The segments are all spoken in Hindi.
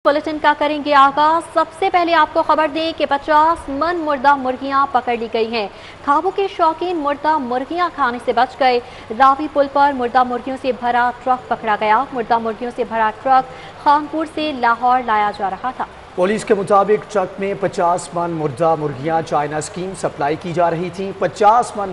बुलेटिन का करेंगे आगाज। सबसे पहले आपको खबर दें कि 50 मन मुर्दा मुर्गियां पकड़ ली गई हैं। खाबों के शौकीन मुर्दा मुर्गियां खाने से बच गए। रावी पुल पर मुर्दा मुर्गियों से भरा ट्रक पकड़ा गया। मुर्दा मुर्गियों से भरा ट्रक खानपुर से लाहौर लाया जा रहा था। पुलिस के मुताबिक ट्रक में 50 मन मुर्दा मुर्गियां चाइना स्कीम सप्लाई की जा रही थी। 50 मन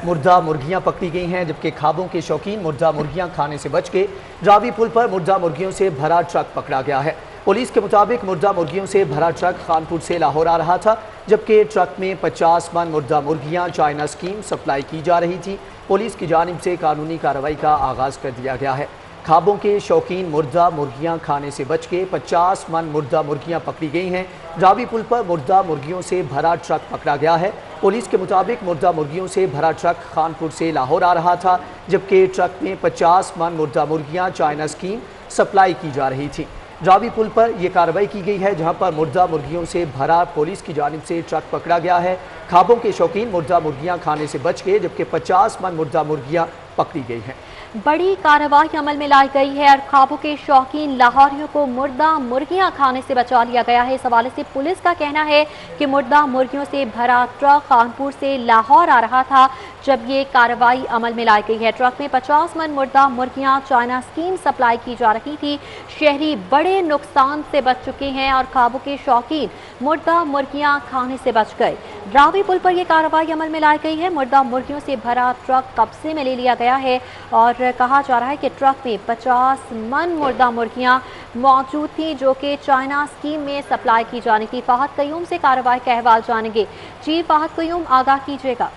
मुर्दा मुर्गियां पकड़ी गई हैं, जबकि खाबों के शौकीन मुर्दा मुर्गियां खाने से बच के रावी पुल पर मुर्दा मुर्गियों से भरा ट्रक पकड़ा गया है। पुलिस के मुताबिक मुर्दा मुर्गियों से भरा ट्रक खानपुर से लाहौर आ रहा था, जबकि ट्रक में 50 मन मुर्दा मुर्गियां चाइना स्कीम सप्लाई की जा रही थी। पुलिस की जानिब से कानूनी कार्रवाई का आगाज़ कर दिया गया है। खाबों के शौकीन मुर्दा मुर्गियां खाने से बच के 50 मन मुर्दा मुर्गियां पकड़ी गई हैं। रावी पुल पर मुर्दा मुर्गियों से भरा ट्रक पकड़ा गया है। पुलिस के मुताबिक मुर्दा मुर्गियों से भरा ट्रक खानपुर से लाहौर आ रहा था, जबकि ट्रक में 50 मन मुर्दा मुर्गियां चाइना स्कीम सप्लाई की जा रही थी। रावी पुल पर यह कार्रवाई की गई है, जहां पर मुर्दा मुर्गियों से भरा पुलिस की जानिब से ट्रक पकड़ा गया है। खाबों के शौकीन मुर्दा मुर्गियां खाने से बच गए, जबकि 50 मन मुर्दा मुर्गियां पकड़ी गई हैं। बड़ी कार्रवाई अमल में लाई गई है और खाबों के शौकीन लाहौरियों को मुर्दा मुर्गियां खाने से बचा लिया गया है। इस हवाले से पुलिस का कहना है कि मुर्दा मुर्गियों से भरा ट्रक कानपुर से लाहौर आ रहा था जब ये कार्रवाई अमल में लाई गई है। ट्रक में 50 मन मुर्दा मुर्गियां चाइना स्कीम सप्लाई की जा रही थी। शहरी बड़े नुकसान से बच चुके हैं और खाबों के शौकीन मुर्दा मुर्गियां खाने से बच गए। रावी पुल पर यह कार्रवाई अमल में लाई गई है। मुर्दा मुर्गियों से भरा ट्रक कब्जे में ले लिया गया है और कहा जा रहा है कि ट्रक में 50 मन मुर्दा मुर्गियां मौजूद थी, जो कि चाइना स्कीम में सप्लाई की जानी थी। फाहद कयूम से कार्रवाई का अहवाल जानेंगे। जी फाहद कयूम, आगाह कीजिएगा।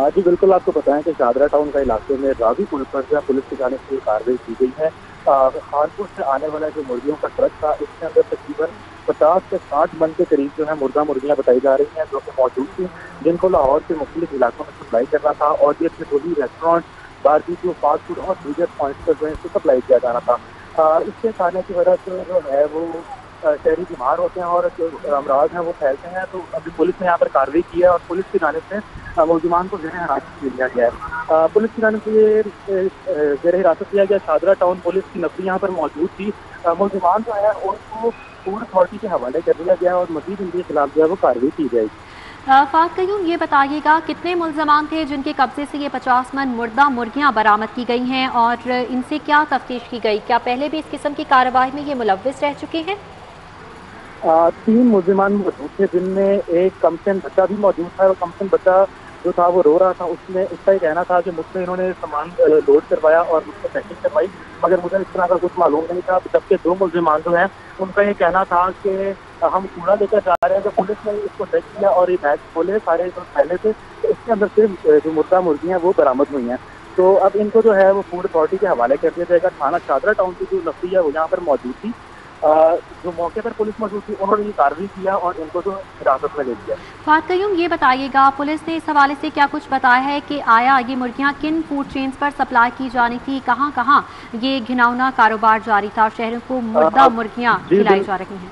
जी बिल्कुल, आपको बताएं कि शादरा टाउन का इलाके में रावी पुल पर जो पुलिस की जानिब से कार्रवाई की गई है। खानपुर से आने वाला जो मुर्गियों का ट्रक था, इसके अंदर तकरीबन 50 से 60 मन के करीब जो है मुर्गा मुर्गियां बताई जा रही हैं, जो कि मौजूद थी, जिनको लाहौर के मुख्तलिफ इलाकों में सप्लाई करना था और ये सभी रेस्टोरेंट, बारबेक्यू, फास्ट फूड और दीगर पॉइंट्स पर जो है इसको सप्लाई किया जाना था। इसके खाने की वजह से जो है वो शहरी बीमार होते हैं और जो अमराज हैं वो फैलते हैं। तो अभी पुलिस ने यहाँ पर कार्रवाई की है और पुलिस की जानिब से मुलजिमान को ज़ेर हिरासत लिया गया है। पुलिस की जानिब से ज़ेर हिरासत लिया गया। शादरा टाउन पुलिस की नफरी यहाँ पर मौजूद थी। मुलजिमान जो है उनको फूड अथॉरिटी के हवाले कर दिया गया और मजीद इनके खिलाफ जो है वो कार्रवाई की जाएगी। फाहद कयूम, ये बताइएगा कितने मुल्ज़मान थे जिनके कब्जे से ये 50 मन मुर्दा मुर्गियां बरामद की गई हैं और इनसे क्या तफ्तीश की गई? क्या पहले भी इस किस्म की कार्रवाई में ये मुलव्विस रह चुके हैं? 3 मुल्जिमान मौजूद थे, जिनमें एक कमसिन बच्चा भी मौजूद था। कमसिन बच्चा जो था वो रो रहा था। उसका ये कहना था कि मुझसे इन्होंने सामान लोड करवाया और मुझसे पैकिंग करवाई, मगर मुझे इस तरह का कुछ मालूम नहीं था। जबकि 2 मुल्जिमान जो हैं उनका ये कहना था कि हम कूड़ा लेकर जा रहे हैं। जब पुलिस ने इसको चेक किया और ये बैग खोले सारे जो पहले थे, तो इसके अंदर से जो मुर्दा मुर्गियाँ वो बरामद हुई हैं। तो अब इनको जो है वो फूड अथॉरिटी के हवाले कर दिया जाएगा। थाना शादरा टाउन की जो नफरी है वो यहाँ पर मौजूद थी। जो मौके पर पुलिस मौजूद थी उन्होंने ये कार्रवाई किया और इनको जो हिरासत में ले लिया। फाहद कयूम, ये बताइएगा पुलिस ने इस हवाले से क्या कुछ बताया है कि आया ये मुर्गियां किन फूड चेन्स पर सप्लाई की जानी थी, कहाँ कहाँ ये घिनौना कारोबार जारी था और शहरों को मुर्दा मुर्गियां खिलाई जा रही हैं?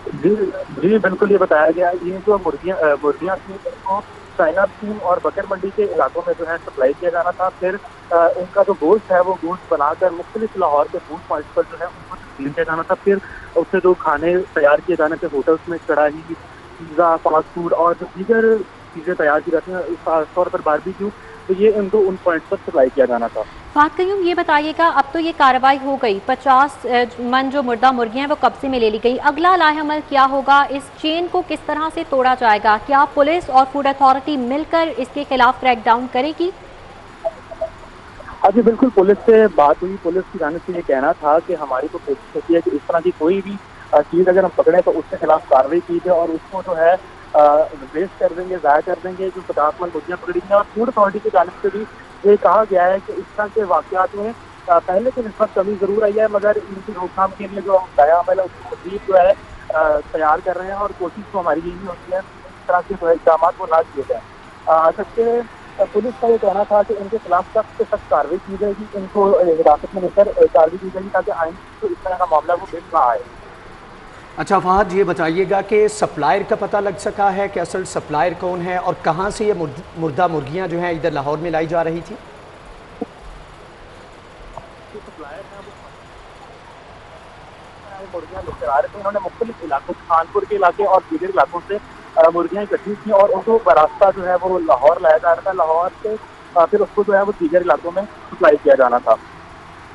जी बिल्कुल, ये बताया गया। ये जो मुर्गियां थी इनको चाइना स्कीम और बकर मंडी के इलाकों में जो है सप्लाई किया जाना था। फिर इनका जो गोश्त है वो गोश्त बनाकर मुख्तलिफ लाहौर के फूड पॉइंट्स पर जो है उनको तस्लीम किया जाना था। फिर उससे जो खाने तैयार किए जाने थे होटल्स में, कढ़ाई, पिज़्ज़ा, फास्ट फूड और जो दीगर चीज़ें तैयार की जाती हैं, खासतौर पर बारबेक्यू, तो ये इनको उन पॉइंट्स पर सप्लाई किया जाना था। फाहद कयूम, ये बताइएगा अब तो ये कार्रवाई हो गई, 50 मन जो मुर्दा मुर्गियां हैं वो कब्जे में ले ली गई। अगला लाहेअमल क्या होगा? इस चेन को किस तरह से तोड़ा जाएगा? क्या पुलिस और फूड अथॉरिटी मिलकर इसके खिलाफ क्रैकडाउन करेगी? जी बिल्कुल, पुलिस से बात हुई। पुलिस की जानिब से ये कहना था कि हमारी तो कोशिश होती है कि इस तरह की कोई भी चीज़ अगर हम पकड़े तो उसके खिलाफ कार्रवाई की जाए और उसको जो है वेस्ट कर देंगे, ज़ाया कर देंगे जो 50 मन मुर्गियाँ पकड़ी हैं। और फूड अथॉरिटी की जानिब से भी ये कहा गया है कि इस तरह के वाक़यात में पहले की निस्बत कमी ज़रूर आई है, मगर इनकी रोकथाम के लिए जो दाया अमल है उसको मज़ीद जो है तैयार कर रहे हैं और कोशिश तो हमारी यही होती है इस तरह के जो है इक़दाम वो ना किए जाएँ। जबकि पुलिस का ये कहना था कि इनके खिलाफ सख्त से सख्त कार्रवाई की जाएगी, इनको हिरासत में लेकर कार्रवाई की जाएगी ताकि आइंदा तो इस तरह का मामला वो पेश ना आए। अच्छा फहद, ये बताइएगा कि सप्लायर का पता लग सका है कि असल सप्लायर कौन है और कहाँ से ये मुर्दा मुर्गियाँ जो हैं इधर लाहौर में लाई जा रही थी? सप्लायर है वो मुर्गियाँ चला रहे थे, इन्होंने मुख्तलिफ इलाकों, खानपुर के इलाके और दीगर इलाकों से मुर्गियाँ इकट्ठी की और उनको रास्ता जो है वो लाहौर लाया जा रहा था। लाहौर से फिर उसको जो है वो दीगर इलाकों में सप्लाई किया जाना था।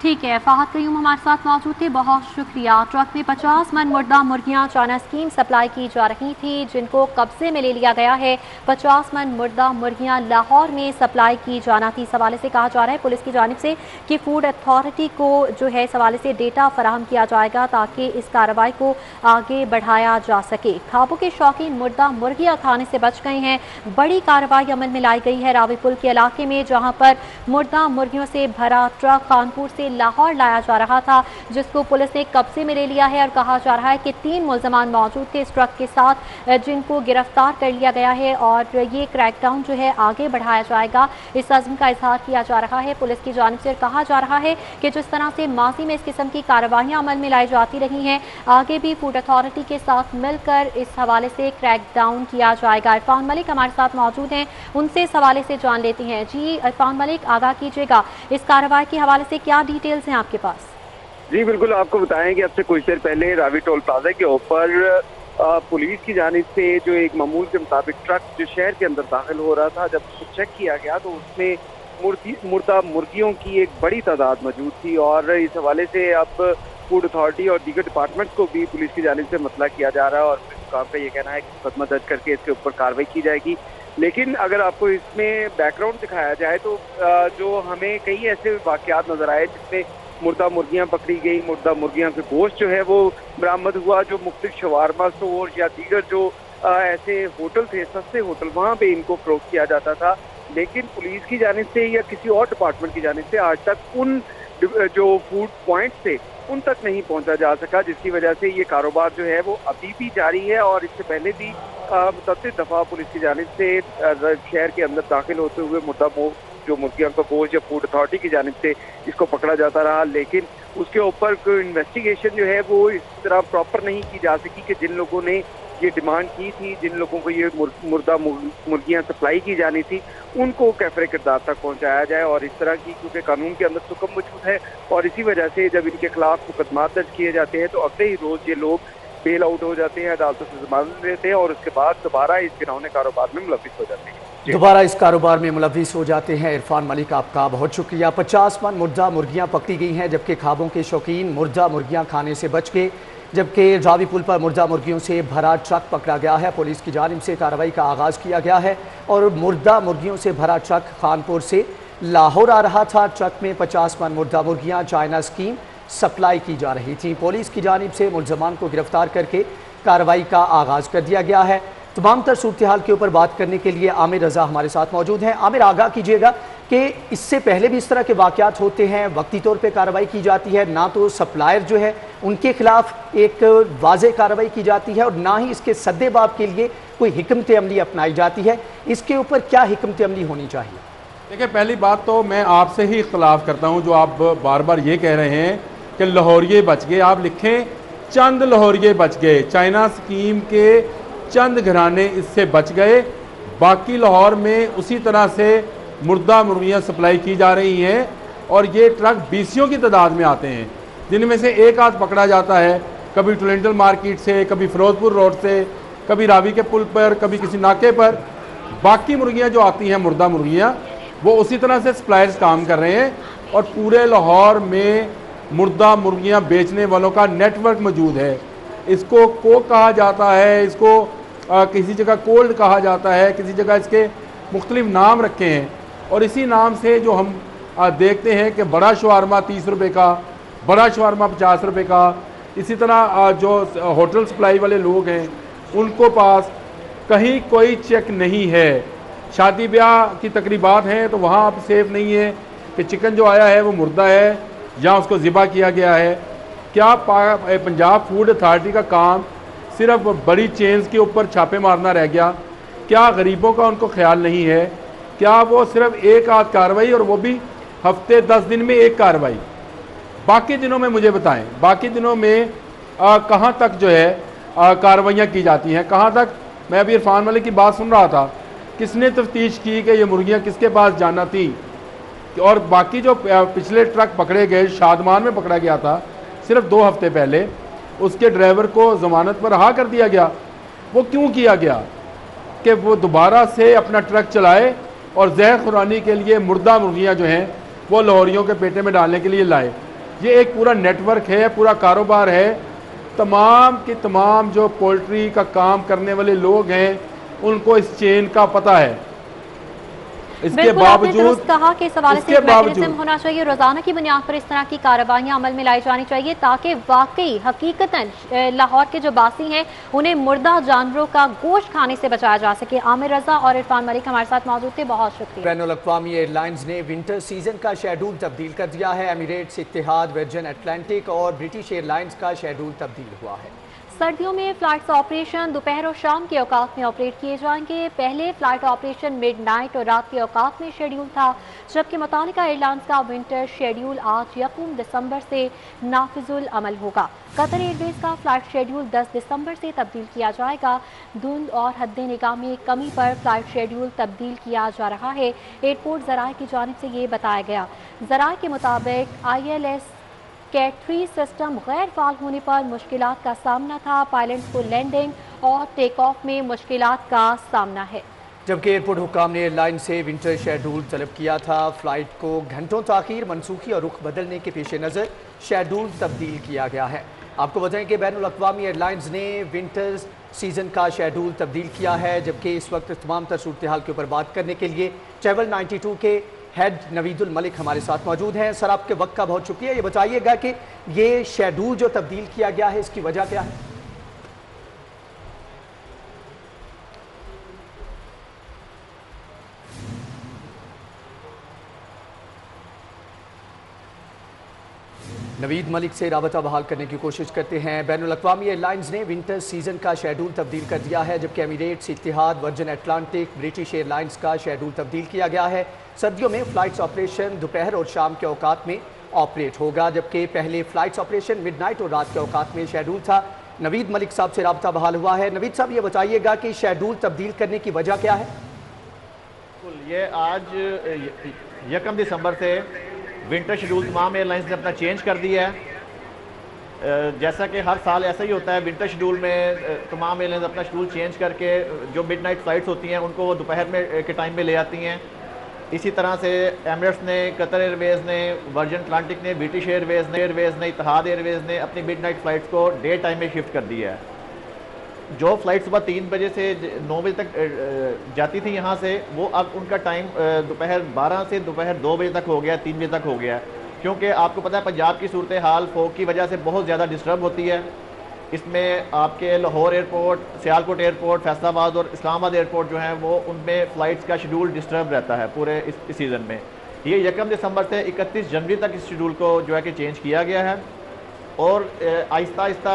ठीक है, फहद कयूम हमारे साथ मौजूद थे, बहुत शुक्रिया। ट्रक में 50 मन मुर्दा मुर्गियां चाइना स्कीम सप्लाई की जा रही थी, जिनको कब्जे में ले लिया गया है। 50 मन मुर्दा मुर्गियां लाहौर में सप्लाई की जाना थी। इस हवाले से कहा जा रहा है पुलिस की जानिब से कि फूड अथॉरिटी को जो है इस हवाले से डेटा फराहम किया जाएगा ताकि इस कार्रवाई को आगे बढ़ाया जा सके। खाबों के शौकीन मुर्दा मुर्गियां खाने से बच गए हैं। बड़ी कार्रवाई अमल में लाई गई है रावी पुल के इलाके में, जहाँ पर मुर्दा मुर्गियों से भरा ट्रक कानपुर से लाहौर लाया जा रहा था, जिसको पुलिस ने कब्जे में ले लिया है। और कहा जा रहा है कि 3 मुल्ज़मान मौजूद थे इस ट्रक के साथ, जिनको गिरफ्तार कर लिया गया है और ये क्रैकडाउन जो है आगे बढ़ाया जाएगा, इस अज़्म का इजहार किया जा रहा है पुलिस की जानिब से। कहा जा रहा है कि जिस तरह से माजी में इस किस्म की कार्रवाइयाँ अमल में लाई जाती रही हैं, आगे भी फूड अथॉरिटी के साथ मिलकर इस हवाले से क्रैकडाउन किया जाएगा। इरफान मलिक हमारे साथ मौजूद हैं, उनसे इस हवाले से जान लेते हैं। जी इरफान मलिक, आगाह कीजिएगा, इस कार्रवाई के हवाले से क्या डिटेल्स हैं आपके पास? जी बिल्कुल, आपको बताएं कि अब से कुछ देर पहले रावी टोल प्लाजा के ऊपर पुलिस की जानिब से जो एक मामूल के मुताबिक ट्रक जो शहर के अंदर दाखिल हो रहा था, जब उसको चेक किया गया तो उसमें मुर्दा मुर्गियों की एक बड़ी तादाद मौजूद थी। और इस हवाले से अब फूड अथॉरिटी और दीगर डिपार्टमेंट्स को भी पुलिस की जानिब से मतला किया जा रहा है और काम का ये कहना है कि मुकदमा दर्ज करके इसके ऊपर कार्रवाई की जाएगी। लेकिन अगर आपको इसमें बैकग्राउंड दिखाया जाए तो जो हमें कई ऐसे वाक़यात नजर आए जिसमें मुर्दा मुर्गियां पकड़ी गई, मुर्दा मुर्गियां का गोश्त जो है वो बरामद हुआ, जो मुख्तलिफ शवारमा स्टोर या दीगर जो ऐसे होटल थे, सस्ते होटल, वहाँ पे इनको फरोख्त किया जाता था। लेकिन पुलिस की जानिब से या किसी और डिपार्टमेंट की जानिब से आज तक उन जो फूड पॉइंट थे उन तक नहीं पहुंचा जा सका, जिसकी वजह से ये कारोबार जो है वो अभी भी जारी है। और इससे पहले भी मुतअद्दिद दफ़ा पुलिस की जानिब से शहर के अंदर दाखिल होते हुए मुर्दा जो मुर्गियों का गोश्त या फूड अथॉरिटी की जानिब से इसको पकड़ा जाता रहा, लेकिन उसके ऊपर कोई इन्वेस्टिगेशन जो है वो इस तरह प्रॉपर नहीं की जा सकी कि जिन लोगों ने ये डिमांड की थी, जिन लोगों को ये मुर्दा मुर्गियां सप्लाई की जानी थी, उनको कैफरे किरदार तक पहुंचाया जाए। और इस तरह की, क्योंकि कानून के अंदर सुकम मौजूद है और इसी वजह से जब इनके खिलाफ मुकदमा दर्ज किए जाते हैं तो अगले ही रोज ये लोग बेल आउट हो जाते हैं, अदालतों से जमानत लेते हैं और उसके बाद दोबारा इस गिरौने कारोबार में मुलविस हो जाते हैं। दोबारा इस कारोबार में मुलविस हो जाते हैं। इरफान मलिक, आपका बहुत शुक्रिया। 50 मन मुर्दा मुर्गियां पकड़ी गई हैं, जबकि खाबों के शौकीन मुर्दा मुर्गियां खाने से बच गए। जबकि रावी पुल पर मुर्दा मुर्गियों से भरा ट्रक पकड़ा गया है। पुलिस की जानिब से कार्रवाई का आगाज़ किया गया है और मुर्दा मुर्गियों से भरा ट्रक खानपुर से लाहौर आ रहा था। ट्रक में 50 मन मुर्दा मुर्गियाँ चाइना स्कीम सप्लाई की जा रही थी। पुलिस की जानिब से मुलज़मान को गिरफ्तार करके कार्रवाई का आगाज़ कर दिया गया है। तमाम तर सूरत हाल के ऊपर बात करने के लिए आमिर रज़ा हमारे साथ मौजूद हैं। आमिर, आगाह कीजिएगा कि इससे पहले भी इस तरह के वाक़यात होते हैं, वक्ती तौर पे कार्रवाई की जाती है, ना तो सप्लायर जो है उनके खिलाफ एक वाज़ेह कार्रवाई की जाती है और ना ही इसके सद्देबाब के लिए कोई हिकमत अमली अपनाई जाती है। इसके ऊपर क्या हिकमत अमली होनी चाहिए? देखिए, पहली बात तो मैं आपसे ही इख्तलाफ करता हूँ जो आप बार बार ये कह रहे हैं कि लाहौरिये बच गए। आप लिखें चंद लाहौरिये बच गए, चाइना स्कीम के चंद घराने इससे बच गए, बाकी लाहौर में उसी तरह से मुर्दा मुर्गियाँ सप्लाई की जा रही हैं। और ये ट्रक बीसियों की तादाद में आते हैं, जिनमें से एक आध पकड़ा जाता है, कभी टोलेंटल मार्केट से, कभी फिरोजपुर रोड से, कभी रावी के पुल पर, कभी किसी नाके पर। बाकी मुर्गियाँ जो आती हैं मुर्दा मुर्गियाँ, वो उसी तरह से सप्लायर्स काम कर रहे हैं और पूरे लाहौर में मुर्दा मुर्गियाँ बेचने वालों का नेटवर्क मौजूद है। इसको कोक कहा जाता है, इसको किसी जगह कोल्ड कहा जाता है, किसी जगह इसके मुख्तलिफ नाम रखे हैं। और इसी नाम से जो हम देखते हैं कि बड़ा शवारमा 30 रुपये का, बड़ा शवारमा 50 रुपये का, इसी तरह जो होटल सप्लाई वाले लोग हैं उनको पास कहीं कोई चेक नहीं है। शादी ब्याह की तकरीबात हैं तो वहाँ अब सेफ नहीं है कि चिकन जो आया है वो मुर्दा है या उसको ज़िबा किया गया है। क्या पंजाब फूड अथॉरिटी का काम सिर्फ बड़ी चेन्स के ऊपर छापे मारना रह गया? क्या गरीबों का उनको ख्याल नहीं है? क्या वो सिर्फ एक आध कार्रवाई, और वो भी हफ्ते 10 दिन में एक कार्रवाई, बाकी दिनों में मुझे बताएं, बाकी दिनों में कहाँ तक जो है कार्रवाइयाँ की जाती हैं, कहाँ तक? मैं अभी इरफान मलिक की बात सुन रहा था, किसने तफ्तीश की कि ये मुर्गियाँ किसके पास जाना थी? और बाकी जो पिछले ट्रक पकड़े गए, शादमान में पकड़ा गया था सिर्फ 2 हफ्ते पहले, उसके ड्राइवर को ज़मानत पर रहा कर दिया गया। वो क्यों किया गया कि वो दोबारा से अपना ट्रक चलाए और जहर खुरानी के लिए मुर्दा मुर्गियाँ जो हैं वो लाहौरियों के पेटे में डालने के लिए लाए। ये एक पूरा नेटवर्क है, पूरा कारोबार है। तमाम के तमाम जो पोल्ट्री का काम करने वाले लोग हैं उनको इस चेन का पता है। इसके बावजूद कहा कि इस हवाले से मैकेनिज्म होना चाहिए, रोजाना की बुनियाद पर इस तरह की कार्रवाइयां अमल में लाई जानी चाहिए ताकि वाकई हकीकतन लाहौर के जो बासी हैं उन्हें मुर्दा जानवरों का गोश्त खाने से बचाया जा सके। आमिर रजा और इरफान मलिक हमारे साथ मौजूद थे, बहुत शुक्रिया। बैनुल-अक़वामी एयरलाइंस ने विंटर सीजन का शेड्यूल तब्दील कर दिया है। एमिरेट्स, इत्तेहाद, वर्जिन अटलांटिक और ब्रिटिश एयरलाइंस का शेड्यूल तब्दील हुआ है। सर्दियों में फ्लाइट्स ऑपरेशन दोपहर और शाम के औकात में ऑपरेट किए जाएंगे। पहले फ्लाइट ऑपरेशन मिडनाइट और रात के औकात में शेड्यूल था, जबकि मुतालिका एयरलाइंस का विंटर शेड्यूल आज 1 दिसंबर से नाफिजुल अमल होगा। कतर एयरवेज का फ्लाइट शेड्यूल 10 दिसंबर से तब्दील किया जाएगा। धुंध और हद्दे निगाह में कमी पर फ्लाइट शेड्यूल तब्दील किया जा रहा है। एयरपोर्ट ज़राए की जानिब से ये बताया गया। ज़राए के मुताबिक ILS कैट 3 सिस्टम गैर फाल होने पर मुश्किलात का सामना था। पायलट्स को लैंडिंग और टेक ऑफ में मुश्किलात का सामना है। जबकि एयरपोर्ट हुकाम ने एयरलाइन से विंटर शेड्यूल तलब किया था। फ्लाइट को घंटों ताखीर, मनसूखी और रुख बदलने के पेश नज़र शेड्यूल तब्दील किया गया है। आपको बताएं कि बैनुल-अक़वामी एयरलाइंस ने विंटर सीजन का शेड्यूल तब्दील किया है, जबकि इस वक्त तमाम तर सूरत हाल के ऊपर बात करने के लिए ट्रैवल 92 के हेड नवीदुल मलिक हमारे साथ मौजूद हैं। सर, आपके वक्त का बहुत शुक्रिया। ये बताइएगा कि ये शेड्यूल जो तब्दील किया गया है इसकी वजह क्या है? नवीद मलिक से राबता बहाल करने की कोशिश करते हैं। बैनुल-अक़वामी एयरलाइंस ने विंटर सीजन का शेड्यूल तब्दील कर दिया है, जबकि Emirates, Etihad, Virgin Atlantic, British airlines का शेड्यूल तब्दील किया गया है। सर्दियों में फ़्लाइट्स ऑपरेशन दोपहर और शाम के औकात में ऑपरेट होगा, जबकि पहले फ़्लाइट्स ऑपरेशन मिडनाइट और रात के औकात में शेड्यूल था। नवीद मलिक साहब से राबता बहाल हुआ है। नवीद साहब, ये बताइएगा कि शेड्यूल तब्दील करने की वजह क्या है? ये आज 1 दिसंबर से विंटर शेड्यूल तमाम एयरलाइंस ने अपना चेंज कर दिया है। जैसा कि हर साल ऐसा ही होता है, विंटर शेड्यूल में तमाम एयरलाइंस अपना शेड्यूल चेंज करके जो मिडनाइट फ़्लाइट्स होती हैं उनको वो दोपहर में के टाइम में ले आती हैं। इसी तरह से एमिरेट्स ने, कतर एयरवेज़ ने, वर्जिन अटलांटिक ने, ब्रिटिश एयरवेज़ ने, इत्तेहाद एयरवेज़ ने अपनी मिडनाइट फ़्लाइट्स को डे टाइम में शिफ्ट कर दिया है। जो फ़्लाइट सुबह 3 बजे से 9 बजे तक जाती थी यहाँ से, वो अब उनका टाइम दोपहर 12 से दोपहर 2 बजे तक हो गया, 3 बजे तक हो गया। क्योंकि आपको पता है पंजाब की सूरत हाल फ़ोग की वजह से बहुत ज़्यादा डिस्टर्ब होती है। इसमें आपके लाहौर एयरपोर्ट, सियालकोट एयरपोर्ट, फैसलाबाद और इस्लामाबाद एयरपोर्ट जो हैं वो उनमें फ़्लाइट्स का शेड्यूल डिस्टर्ब रहता है पूरे इस सीज़न में। ये 1 दिसंबर से 31 जनवरी तक इस शेड्यूल को जो है कि चेंज किया गया है और आहिस्ता आहिस्ता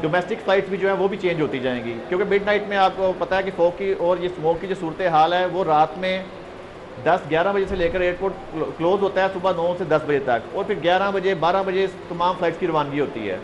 डोमेस्टिक फ़्लाइट्स भी जो है वो भी चेंज होती जाएंगी। क्योंकि मिडनाइट में आपको पता है कि फ़ॉग की और ये स्मोक की जो सूरत हाल है वो रात में 10-11 बजे से लेकर एयरपोर्ट क्लोज़ होता है सुबह 9 से 10 बजे तक, और फिर 11 बजे 12 बजे तमाम फ़्लाइट्स की रवानगी होती है।